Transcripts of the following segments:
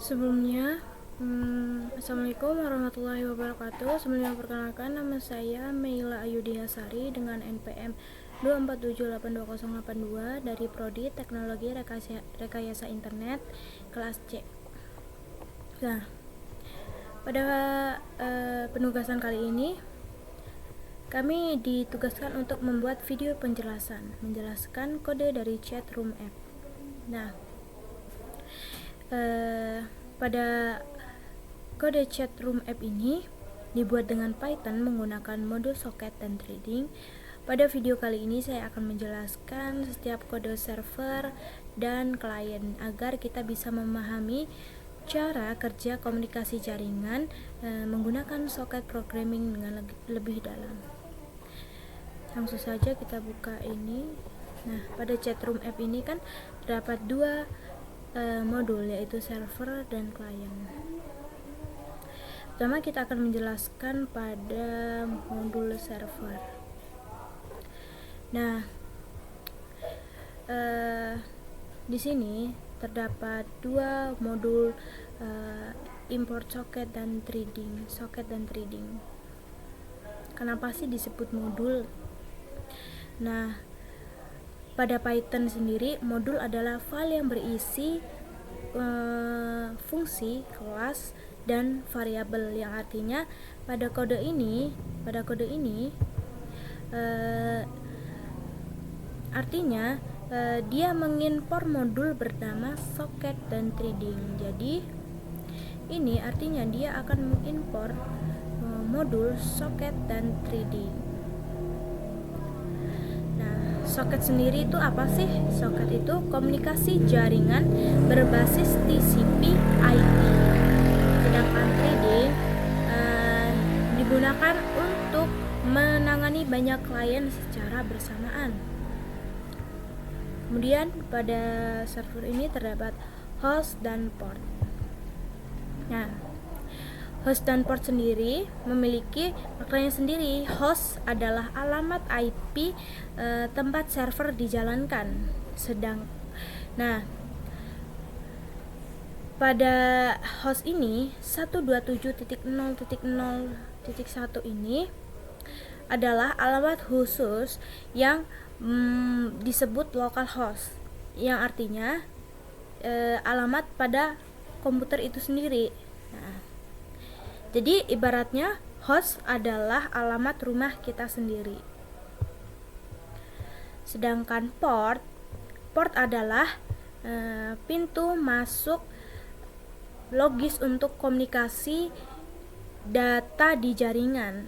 Sebelumnya, Assalamualaikum warahmatullahi wabarakatuh. Sebelumnya perkenalkan, nama saya Meila Ayudinasari dengan NPM 2478282 dari Prodi Teknologi Rekayasa Internet kelas C. Nah, pada penugasan kali ini kami ditugaskan untuk membuat video menjelaskan kode dari chatroom app. Nah, pada kode chatroom app ini dibuat dengan Python menggunakan modul socket dan threading. Pada video kali ini saya akan menjelaskan setiap kode server dan klien agar kita bisa memahami cara kerja komunikasi jaringan menggunakan socket programming dengan lebih dalam. Langsung saja kita buka ini. Nah, pada chatroom app ini kan terdapat dua modul, yaitu server dan klien. Pertama kita akan menjelaskan pada modul server. Nah, di sini terdapat dua modul, import socket dan threading. Kenapa sih disebut modul? Nah, pada Python sendiri, modul adalah file yang berisi fungsi, kelas, dan variabel, yang artinya pada kode ini artinya dia mengimpor modul bernama socket dan threading. Jadi ini artinya dia akan mengimpor modul socket dan threading. Socket sendiri itu apa sih? Socket itu komunikasi jaringan berbasis TCP IP. Sedangkan threading digunakan untuk menangani banyak klien secara bersamaan. Kemudian pada server ini terdapat host dan port. Nah, host dan port sendiri memiliki maknanya sendiri. Host adalah alamat IP tempat server dijalankan. Pada host ini 127.0.0.1 ini adalah alamat khusus yang disebut localhost, yang artinya alamat pada komputer itu sendiri. Nah, jadi ibaratnya host adalah alamat rumah kita sendiri. Sedangkan port adalah pintu masuk logis untuk komunikasi data di jaringan.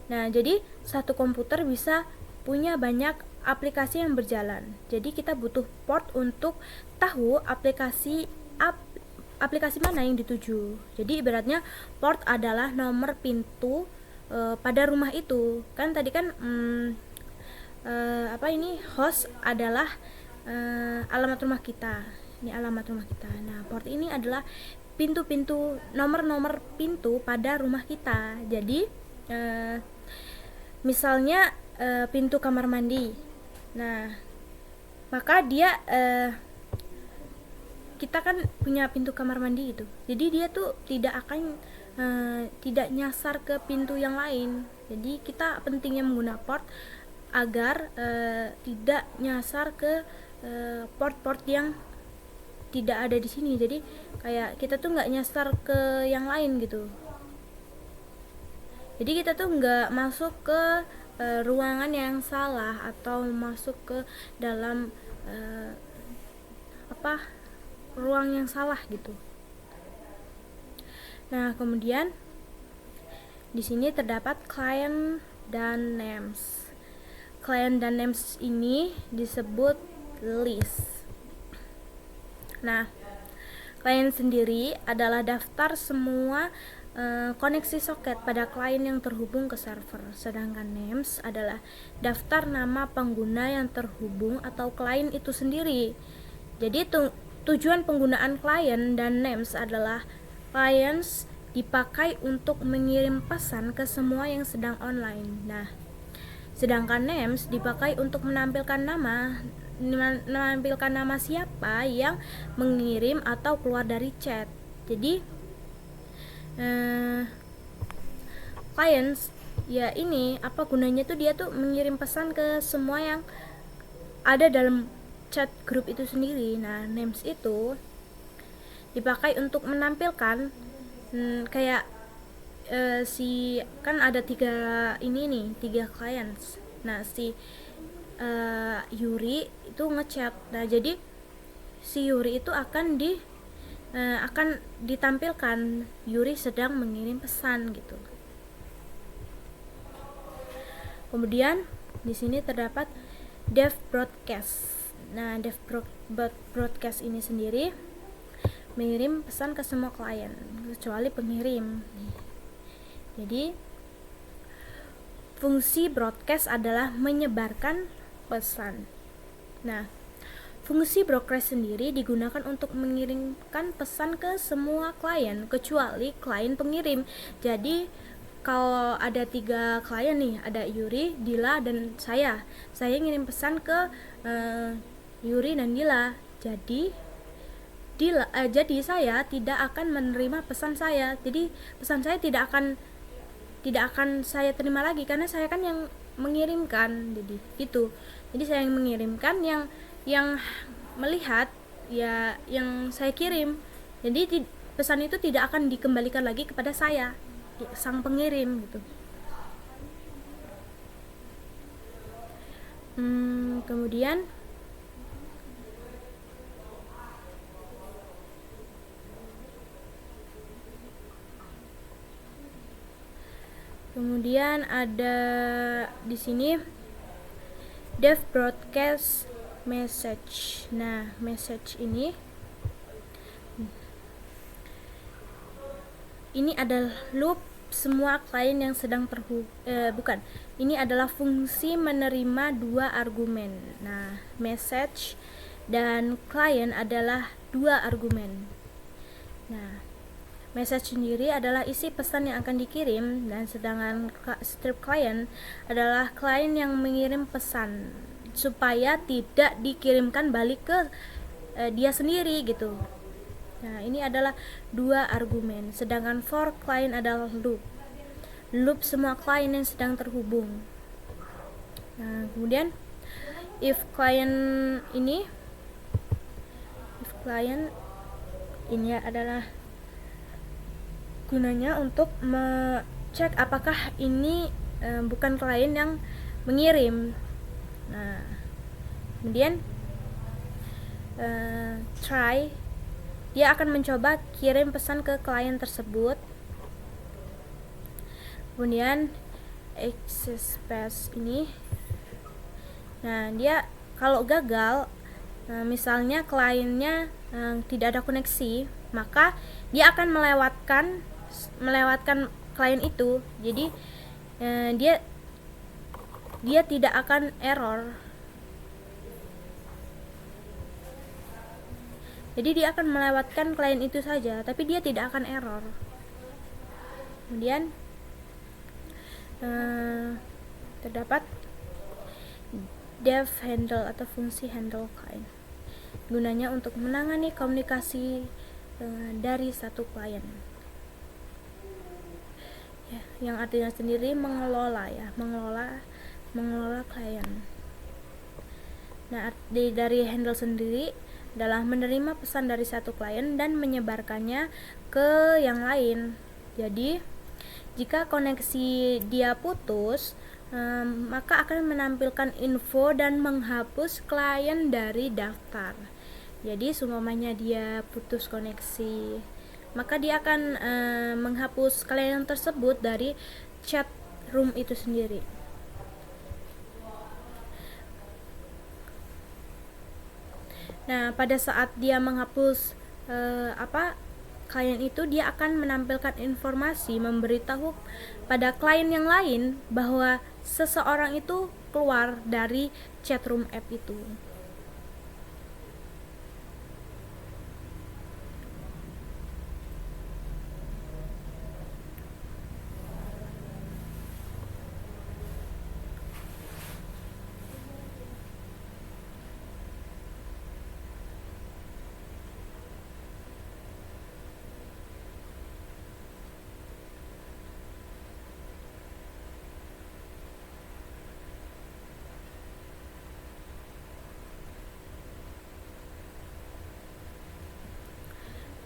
Nah, jadi satu komputer bisa punya banyak aplikasi yang berjalan. Jadi kita butuh port untuk tahu aplikasi mana yang dituju. Jadi ibaratnya port adalah nomor pintu pada rumah itu. Kan tadi kan host adalah alamat rumah kita. Ini alamat rumah kita. Nah, port ini adalah pintu-pintu, nomor-nomor pintu pada rumah kita. Jadi misalnya pintu kamar mandi. Nah, maka dia kita kan punya pintu kamar mandi itu. Jadi dia tuh tidak akan tidak nyasar ke pintu yang lain. Jadi kita pentingnya menggunakan port agar tidak nyasar ke port-port yang tidak ada di sini. Jadi kayak kita tuh nggak nyasar ke yang lain gitu. Jadi kita tuh nggak masuk ke ruangan yang salah atau masuk ke dalam ruang yang salah gitu. Nah, kemudian di sini terdapat client dan names. Client dan names ini disebut list. Nah, client sendiri adalah daftar semua koneksi soket pada klien yang terhubung ke server. Sedangkan names adalah daftar nama pengguna yang terhubung atau klien itu sendiri. Jadi tujuan penggunaan client dan names adalah clients dipakai untuk mengirim pesan ke semua yang sedang online. Nah, sedangkan names dipakai untuk menampilkan nama menampilkan nama siapa yang mengirim atau keluar dari chat. Jadi clients ya ini apa gunanya tuh, dia tuh mengirim pesan ke semua yang ada dalam chat grup itu sendiri. Nah, names itu dipakai untuk menampilkan kayak si kan ada tiga clients. Nah, si Yuri itu ngechat. Nah, jadi si Yuri itu akan ditampilkan Yuri sedang mengirim pesan gitu. Kemudian di sini terdapat dev broadcast. Nah, dev broadcast ini sendiri mengirim pesan ke semua klien kecuali pengirim. Jadi fungsi broadcast adalah menyebarkan pesan. Nah, fungsi broadcast sendiri digunakan untuk mengirimkan pesan ke semua klien kecuali klien pengirim. Jadi kalau ada 3 klien nih, ada Yuri, Dila, dan saya ngirim pesan ke Yuri dan Dila. Jadi saya tidak akan menerima pesan saya. Jadi pesan saya tidak akan saya terima lagi karena saya kan yang mengirimkan. Jadi gitu. Jadi saya yang mengirimkan, yang melihat ya yang saya kirim. Jadi pesan itu tidak akan dikembalikan lagi kepada saya, sang pengirim gitu. Kemudian ada di sini dev broadcast message. Nah, message ini adalah loop semua klien yang sedang ini adalah fungsi menerima 2 argumen. Nah, message dan klien adalah 2 argumen. Nah, message sendiri adalah isi pesan yang akan dikirim, dan sedangkan strip client adalah klien yang mengirim pesan supaya tidak dikirimkan balik ke dia sendiri gitu. Nah, ini adalah 2 argumen. Sedangkan for client adalah loop semua klien yang sedang terhubung. Nah, kemudian if client ini adalah gunanya untuk cek apakah ini bukan klien yang mengirim. Nah, kemudian try, dia akan mencoba kirim pesan ke klien tersebut. Kemudian access pass ini, nah dia kalau gagal, misalnya kliennya tidak ada koneksi, maka dia akan melewatkan klien itu. Jadi dia tidak akan error. Jadi dia akan melewatkan klien itu saja, tapi dia tidak akan error. Kemudian terdapat dev handle atau fungsi handle client. Gunanya untuk menangani komunikasi dari satu klien. Ya, yang artinya sendiri mengelola klien. Nah, dari handle sendiri adalah menerima pesan dari satu klien dan menyebarkannya ke yang lain. Jadi jika koneksi dia putus, maka akan menampilkan info dan menghapus klien dari daftar. Jadi seumpamanya dia putus koneksi, maka dia akan menghapus klien tersebut dari chat room itu sendiri. Nah, pada saat dia menghapus klien itu, dia akan menampilkan informasi memberitahu pada klien yang lain bahwa seseorang itu keluar dari chatroom app itu.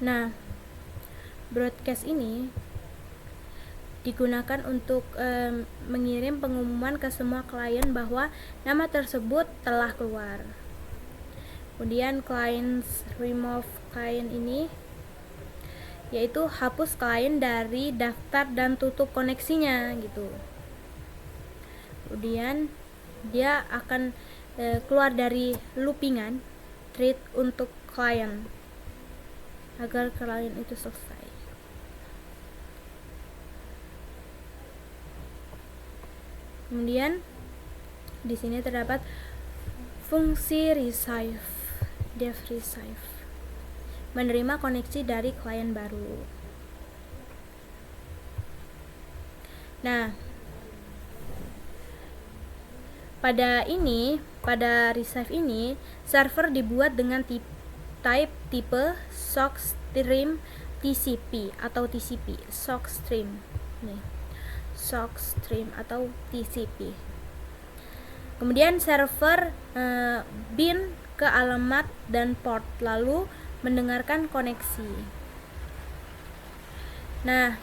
Nah, broadcast ini digunakan untuk mengirim pengumuman ke semua klien bahwa nama tersebut telah keluar. Kemudian clients remove client ini yaitu hapus klien dari daftar dan tutup koneksinya gitu. Kemudian dia akan keluar dari loopingan thread untuk klien agar klien itu selesai. Kemudian di sini terdapat fungsi receive, dev receive, menerima koneksi dari klien baru. Nah, pada receive ini server dibuat dengan tipe sock stream TCP atau TCP, sock stream. Nih, sock stream atau TCP. Kemudian server bind ke alamat dan port lalu mendengarkan koneksi. Nah,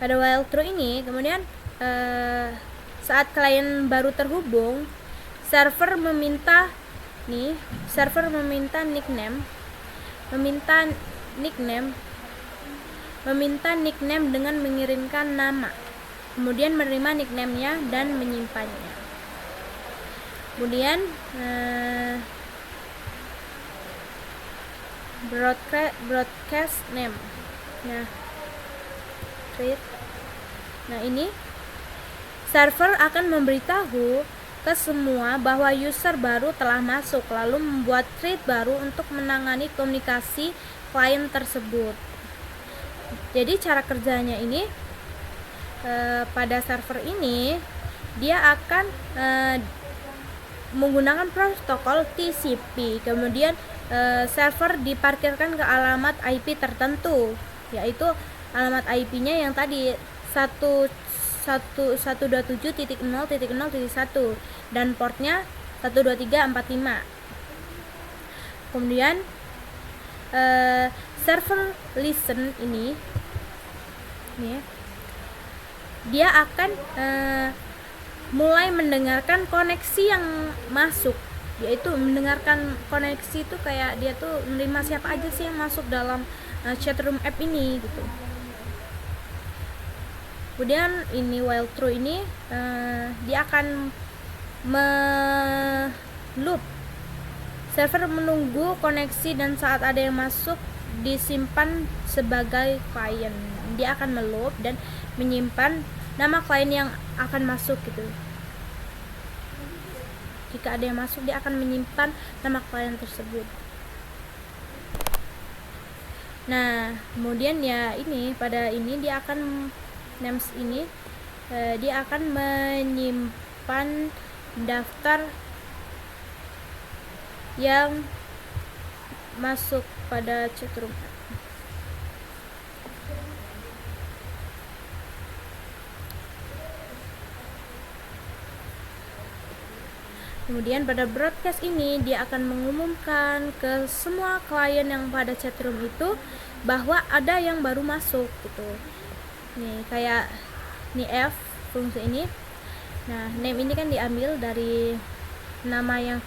pada while true ini kemudian saat klien baru terhubung, server meminta nickname dengan mengirimkan nama, kemudian menerima nickname-nya dan menyimpannya. Kemudian broadcast name. Nah, ini server akan memberitahu ke semua bahwa user baru telah masuk, lalu membuat thread baru untuk menangani komunikasi klien tersebut. Jadi cara kerjanya ini pada server ini dia akan menggunakan protokol TCP, kemudian server diparkirkan ke alamat IP tertentu, yaitu alamat IP-nya yang tadi 127.0.0.1 dan portnya 123.45. Kemudian server listen ini dia akan mulai mendengarkan koneksi yang masuk, yaitu mendengarkan koneksi itu kayak dia tuh menerima siapa aja sih yang masuk dalam chatroom app ini gitu. Kemudian ini while true ini dia akan loop. Server menunggu koneksi dan saat ada yang masuk disimpan sebagai klien. Dia akan meloop dan menyimpan nama klien yang akan masuk gitu. Jika ada yang masuk, dia akan menyimpan nama klien tersebut. Nah, kemudian ya ini pada ini dia akan names ini dia akan menyimpan daftar yang masuk pada chatroom. Kemudian pada broadcast ini dia akan mengumumkan ke semua klien yang pada chatroom itu bahwa ada yang baru masuk gitu. Nih kayak nih F fungsi ini. Nah, name ini kan diambil dari nama yang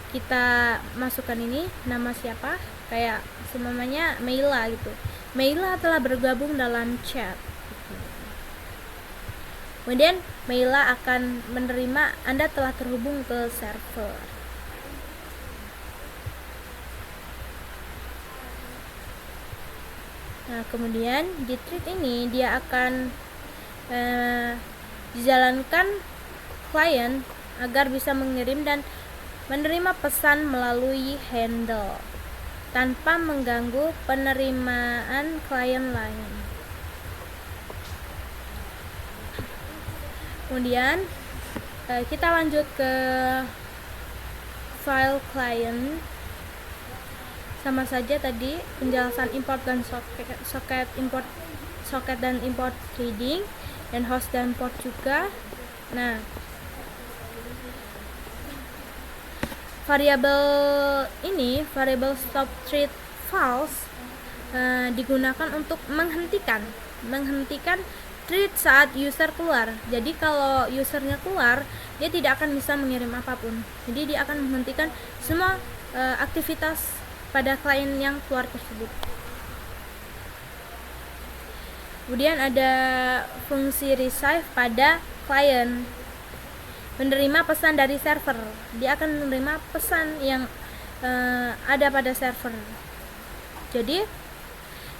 kita masukkan ini, nama siapa? Kayak semuanya Meila gitu. Meila telah bergabung dalam chat. Kemudian Meila akan menerima Anda telah terhubung ke server. Nah, kemudian di thread ini dia akan dijalankan klien agar bisa mengirim dan menerima pesan melalui handle tanpa mengganggu penerimaan klien lain. Kemudian kita lanjut ke file client. Sama saja tadi penjelasan import dan socket dan import threading dan host dan port juga. Nah, variabel stop thread false digunakan untuk menghentikan thread saat user keluar. Jadi kalau usernya keluar, dia tidak akan bisa mengirim apapun. Jadi dia akan menghentikan semua aktivitas pada klien yang keluar tersebut. Kemudian ada fungsi receive pada klien, menerima pesan dari server. Dia akan menerima pesan yang ada pada server. Jadi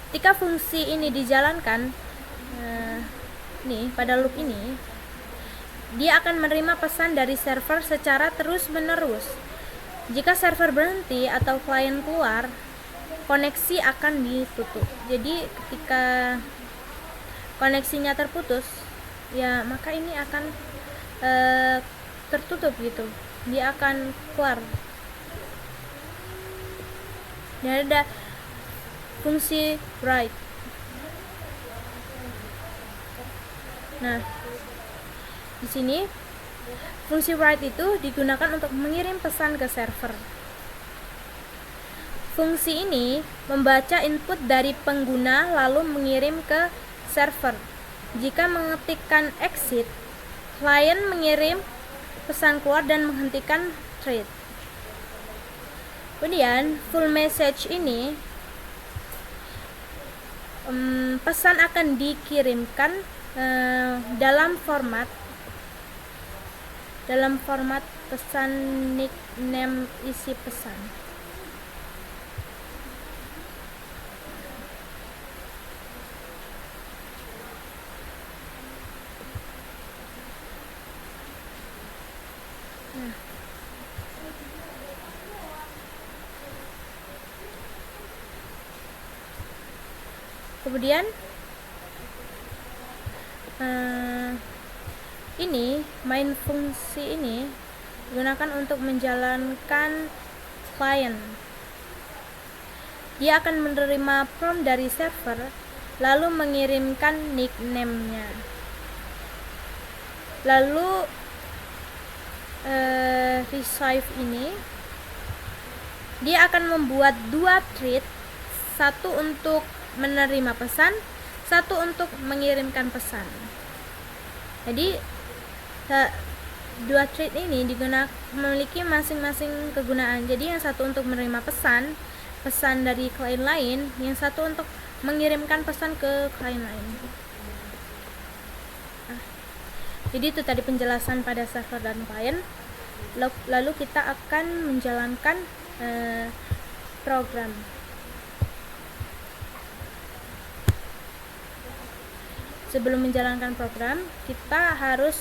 ketika fungsi ini dijalankan, nih pada loop ini, dia akan menerima pesan dari server secara terus-menerus. Jika server berhenti atau klien keluar, koneksi akan ditutup. Jadi ketika koneksinya terputus, ya maka ini akan tertutup gitu. Dia akan keluar. Dan ada fungsi write. Nah, di sini fungsi write itu digunakan untuk mengirim pesan ke server. Fungsi ini membaca input dari pengguna lalu mengirim ke server. Jika mengetikkan exit, klien mengirim pesan keluar dan menghentikan thread. Kemudian full message ini, pesan akan dikirimkan dalam format pesan nickname isi pesan. Kemudian ini main fungsi ini digunakan untuk menjalankan client. Dia akan menerima prompt dari server lalu mengirimkan nickname-nya. Lalu receive ini dia akan membuat dua thread, satu untuk menerima pesan, satu untuk mengirimkan pesan. Jadi dua thread ini memiliki masing-masing kegunaan. Jadi yang satu untuk menerima pesan dari klien lain, yang satu untuk mengirimkan pesan ke klien lain. Jadi itu tadi penjelasan pada server dan klien. Lalu kita akan menjalankan program. Sebelum menjalankan program, kita harus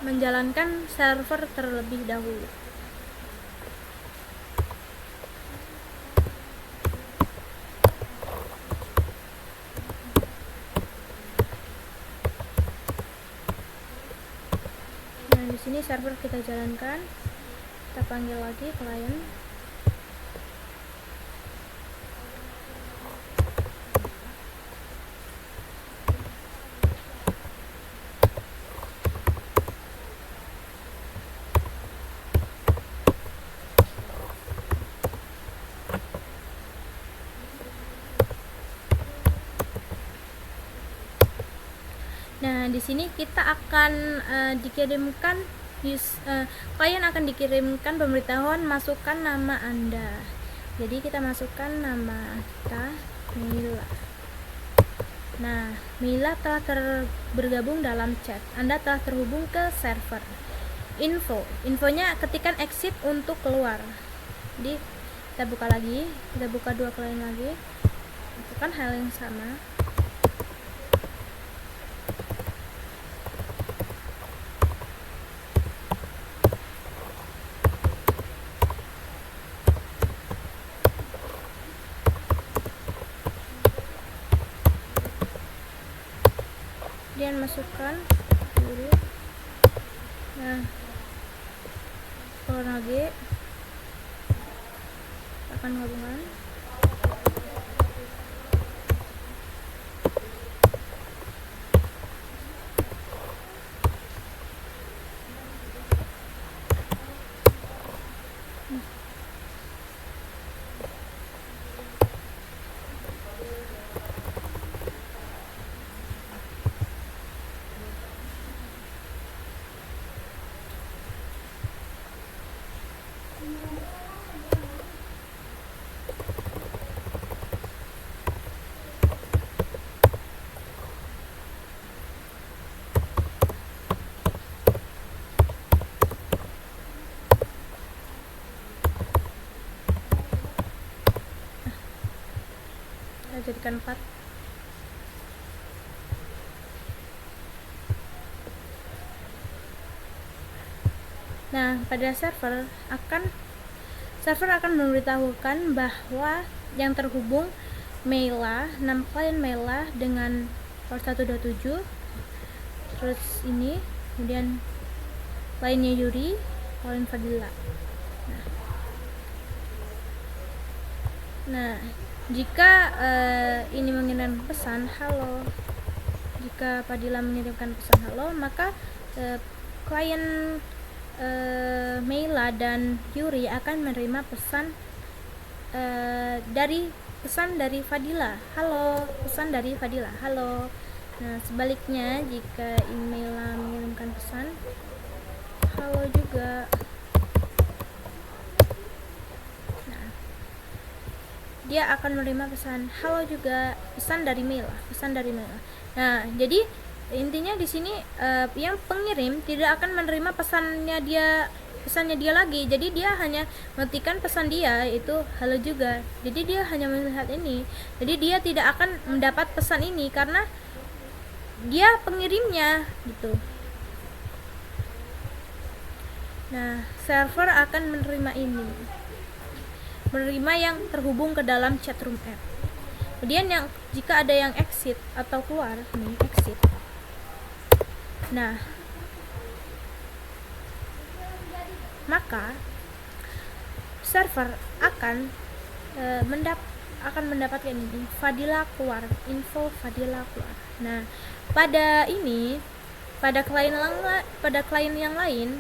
menjalankan server terlebih dahulu. Nah, di sini server kita jalankan. Kita panggil lagi klien. Nah, di sini kita akan dikirimkan klien akan dikirimkan pemberitahuan masukkan nama Anda. Jadi kita masukkan nama kita, Mila. Nah, Mila telah bergabung dalam chat. Anda telah terhubung ke server. Infonya ketikkan exit untuk keluar. Jadi kita buka lagi, kita buka dua klien lagi. Lakukan hal yang sama. Kemudian masukkan dulu. Nah, keluar lagi, akan hubungan. ketikkan 4. Nah, pada server akan memberitahukan bahwa yang terhubung Mela, 6 klien Mela dengan port 127. Terus ini, kemudian lainnya Yuri, klien Fadila. Nah, jika ini mengirimkan pesan halo, jika Fadila mengirimkan pesan halo, maka klien Mela dan Yuri akan menerima pesan dari Fadila, halo, pesan dari Fadila, halo. Nah, sebaliknya jika Mela mengirimkan pesan halo juga, nah, dia akan menerima pesan halo juga, pesan dari Mela. Nah, jadi intinya di sini yang pengirim tidak akan menerima pesannya dia lagi. Jadi dia hanya mengetikkan pesan dia itu halo juga. Jadi dia hanya melihat ini. Jadi dia tidak akan mendapat pesan ini karena dia pengirimnya gitu. Nah, server akan menerima yang terhubung ke dalam chatroom app. Kemudian jika ada yang exit atau keluar, nih exit. Nah, maka server akan mendapatkan ini, Fadila keluar, info Fadila keluar. Nah, pada klien yang lain,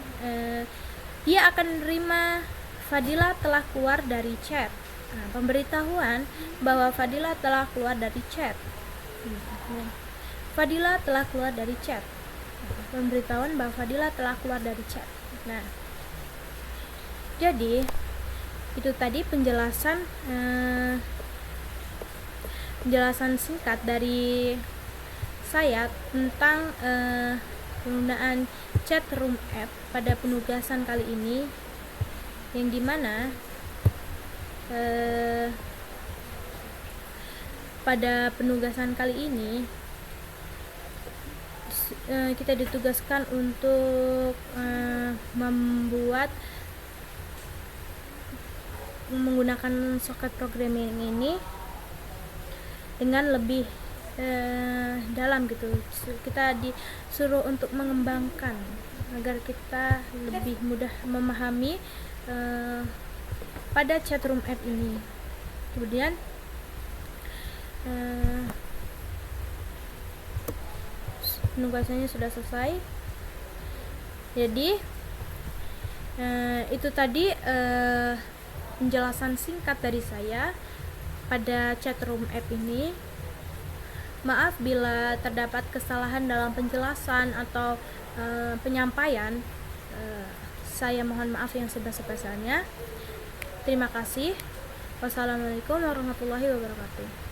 dia akan menerima Fadila telah keluar dari chat. Nah, pemberitahuan bahwa Fadila telah keluar dari chat. Fadila telah keluar dari chat. Pemberitahuan bahwa Fadila telah keluar dari chat. Nah, jadi itu tadi penjelasan singkat dari saya tentang penggunaan chatroom app pada penugasan kali ini, yang dimana pada penugasan kali ini kita ditugaskan untuk menggunakan socket programming ini dengan lebih dalam gitu. Kita disuruh untuk mengembangkan agar kita lebih mudah memahami pada chatroom app ini. Kemudian penugasannya sudah selesai. Jadi itu tadi penjelasan singkat dari saya pada chatroom app ini. Maaf bila terdapat kesalahan dalam penjelasan atau penyampaian. Saya mohon maaf yang sebesar-besarnya. Terima kasih. Wassalamualaikum warahmatullahi wabarakatuh.